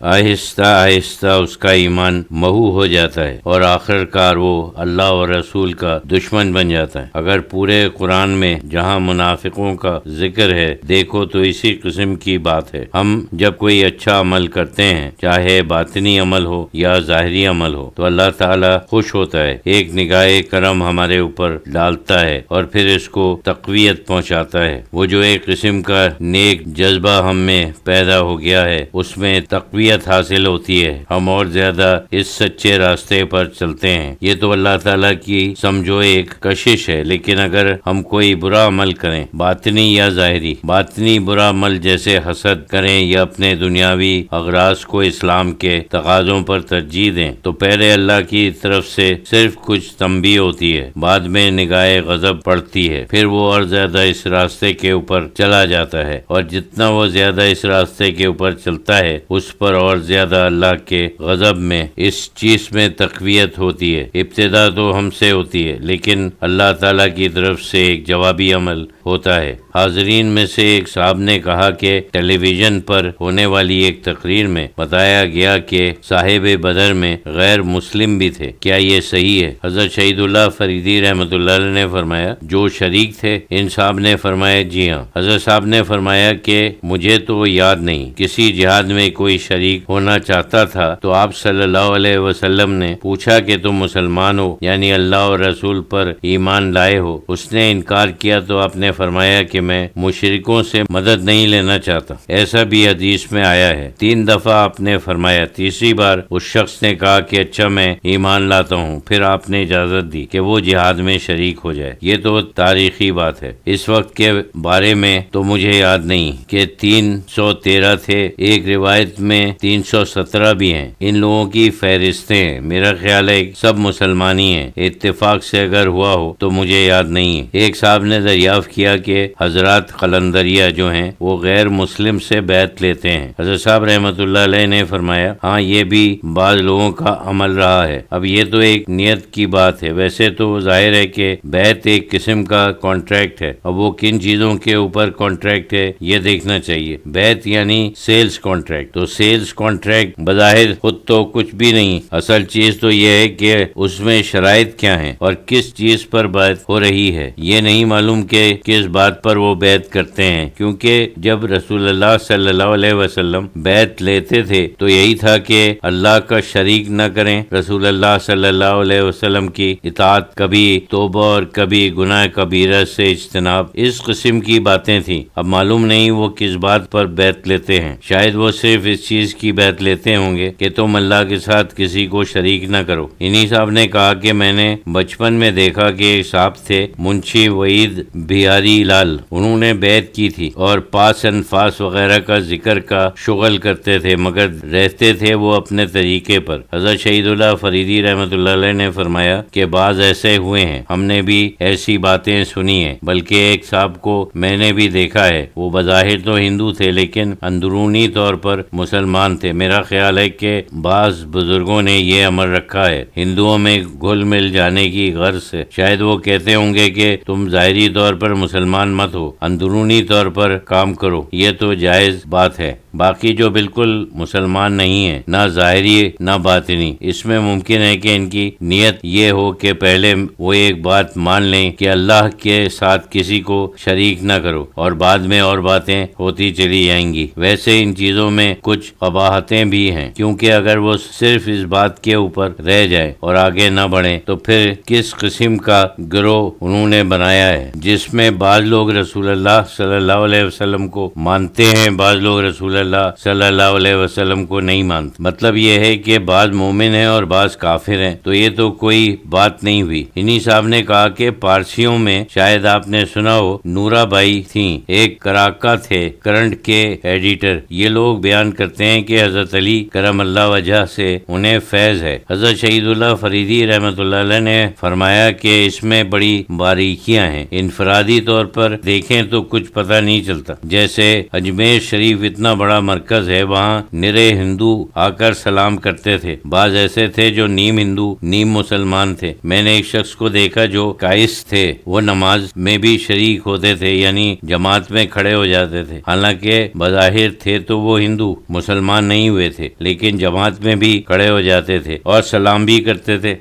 آہستہ آہستہ اس کا ایمان محو ہو جاتا ہے اور آخر کار وہ اللہ اور رسول کا دشمن بن جاتا ہے۔ اگر پورے قرآن میں جہاں منافقوں کا ذکر ہے دیکھو تو اسی قسم کی بات ہے۔ ہم جب کوئی اچھا عمل کرتے ہیں، چاہے باطنی عمل ہو یا ظاہری عمل ہو، تو اللہ تعالیٰ خوش ہوتا ہے، ایک نگاہ کرم ہمارے اوپر ڈالتا ہے اور پھر اس کو تقویت پہنچاتا ہے۔ وہ جو ایک قسم کا نیک جذبہ ہم میں پیدا ہو گیا ہے، اس میں تقویت حاصل ہوتی ہے، ہم اور زیادہ اس سچے راستے پر چلتے ہیں۔ یہ تو اللہ تعالیٰ کی سمجھو ایک کشش ہے، لیکن اگر ہم کوئی برا عمل کریں، باطنی یا ظاہری، باطنی برا عمل جیسے حسد کریں یا اپنے دنیاوی اغراض کو اسلام کے تقاضوں پر ترجیح دیں، تو پہلے اللہ کی طرف سے صرف کچھ تنبیہ ہوتی ہے، بعد میں نگاہ غضب پڑتی ہے، پھر وہ اور زیادہ اس راستے کے اوپر چلا جاتا ہے، اور جتنا وہ زیادہ اس راستے کے اوپر چلتا ہے اس پر اور زیادہ اللہ کے غضب میں اس چیز میں تقویت ہوتی ہے۔ ابتدا تو ہم سے ہوتی ہے، لیکن اللہ تعالیٰ کی طرف سے ایک جوابی عمل ہوتا ہے۔ حاضرین میں سے ایک صاحب نے کہا کہ ٹیلی ویژن پر ہونے والی ایک تقریر میں بتایا گیا کہ صاحب بدر میں غیر مسلم بھی تھے، کیا یہ صحیح ہے؟ حضرت شہید اللہ فریدی رحمۃ اللہ علیہ نے فرمایا جو شریک تھے؟ ان صاحب نے فرمایا جی ہاں۔ حضرت صاحب نے فرمایا کہ مجھے تو یاد نہیں، کسی جہاد میں کوئی شریک ہونا چاہتا تھا تو آپ صلی اللہ علیہ وسلم نے پوچھا کہ تم مسلمان ہو، یعنی اللہ اور رسول پر ایمان لائے ہو؟ اس نے انکار کیا تو آپ نے فرمایا کہ میں مشرکوں سے مدد نہیں لینا چاہتا، ایسا بھی حدیث میں آیا ہے۔ 3 دفعہ آپ نے فرمایا، تیسری بار اس شخص نے کہا کہ اچھا میں ایمان لاتا ہوں، پھر آپ نے اجازت دی کہ وہ جہاد میں شریک ہو جائے۔ یہ تو تاریخی بات ہے، اس وقت کے بارے میں تو مجھے یاد نہیں کہ 313 تھے، ایک روایت میں 317 بھی ہیں، ان لوگوں کی فہرستیں ہیں، میرا خیال ہے سب مسلمانی ہیں، اتفاق سے اگر ہوا ہو تو مجھے یاد نہیں ہے۔ ایک صاحب نے دریافت کیا کہ حضرات قلندریہ جو ہیں وہ غیر مسلم سے بیعت لیتے ہیں۔ حضرت صاحب رحمۃ اللہ علیہ نے فرمایا ہاں یہ بھی بعض لوگوں کا عمل رہا ہے، اب یہ تو ایک نیت کی بات ہے، ویسے تو ظاہر ہے کہ بیعت ایک قسم کا کانٹریکٹ ہے، اب وہ کن چیزوں کے اوپر کانٹریکٹ ہے یہ دیکھنا چاہیے۔ بیعت یعنی سیلز کانٹریکٹ، تو سیلز کانٹریکٹ بظاہر خود تو کچھ بھی نہیں، اصل چیز تو یہ ہے کہ اس میں شرائط کیا ہیں اور کس چیز پر بیعت ہو رہی ہے، یہ نہیں معلوم کہ کس بات پر وہ بیعت کرتے ہیں، کیونکہ جب رسول اللہ صلی اللہ علیہ وسلم بیعت لیتے تھے تو یہی تھا کہ اللہ کا شریک نہ کریں، رسول اللہ صلی اللہ علیہ وسلم کی اطاعت، کبھی توبہ اور کبھی گناہ کبیرہ سے اجتناب، اس قسم کی باتیں تھیں۔ اب معلوم نہیں وہ کس بات پر بیعت لیتے ہیں، شاید وہ صرف اس چیز کی بیعت لیتے ہوں گے کہ تم اللہ کے ساتھ کسی کو شریک نہ کرو۔ انہی صاحب نے کہا کہ میں نے بچپن میں دیکھا کہ ایک صاحب تھے منشی وحید بہاری لال، انہوں نے بیعت کی تھی اور پاس انفاس وغیرہ کا ذکر کا شغل کرتے تھے، مگر رہتے تھے وہ اپنے طریقے پر۔ حضرت شہید اللہ فریدی رحمۃ اللہ علیہ نے فرمایا کہ بعض ایسے ہوئے ہیں، ہم نے بھی ایسی باتیں سنی ہیں، بلکہ ایک صاحب کو میں نے بھی دیکھا ہے، وہ بظاہر تو ہندو تھے لیکن اندرونی طور پر مسلمان تھے۔ میرا خیال ہے کہ بعض بزرگوں نے یہ عمل رکھا ہے ہندوؤں میں گھل مل جانے کی غرض سے، شاید وہ کہتے ہوں گے کہ تم ظاہری طور پر مسلمان مت ہو، اندرونی طور پر کام کرو، یہ تو جائز بات ہے۔ باقی جو بالکل مسلمان نہیں ہیں، نہ ظاہری نہ باطنی، اس میں ممکن ہے کہ ان کی نیت یہ ہو کہ پہلے وہ ایک بات مان لیں کہ اللہ کے ساتھ کسی کو شریک نہ کرو، اور بعد میں اور باتیں ہوتی چلی جائیں گی۔ ویسے ان چیزوں میں کچھ قباحتیں بھی ہیں، کیونکہ اگر وہ صرف اس بات کے اوپر رہ جائیں اور آگے نہ بڑھیں تو پھر کس قسم کا گروہ انہوں نے بنایا ہے، جس میں بعض لوگ رسول اللہ صلی اللہ علیہ وسلم کو مانتے ہیں، بعض لوگ رسول اللہ صلی اللہ علیہ وسلم کو نہیں مانتے۔ مطلب یہ ہے کہ بعض مومن ہیں اور بعض کافر ہیں، تو یہ تو کوئی بات نہیں ہوئی۔ انہی صاحب نے کہا کہ پارسیوں میں شاید آپ نے سنا ہو، نورا بائی تھیں، ایک کراکا تھے، کرنٹ کے ایڈیٹر، یہ لوگ بیان کرتے ہیں کہ حضرت علی کرم اللہ وجہ سے انہیں فیض ہے۔ حضرت شہید اللہ فریدی رحمۃ اللہ علیہ نے فرمایا کہ اس میں بڑی باریکیاں ہیں، انفرادی طور پر دیکھیں تو کچھ پتہ نہیں چلتا، جیسے اجمیر شریف اتنا بڑا بڑا مرکز ہے وہاں نرے ہندو آ کر سلام کرتے تھے، بعض ایسے تھے جو نیم ہندو نیم مسلمان تھے۔ میں نے ایک شخص کو دیکھا جو قائس تھے، وہ نماز میں بھی شریک ہوتے تھے، یعنی جماعت میں کھڑے ہو جاتے تھے، حالانکہ بظاہر تھے تو وہ ہندو مسلمان نہیں ہوئے تھے، لیکن جماعت میں بھی کھڑے ہو جاتے تھے اور سلام بھی کرتے تھے۔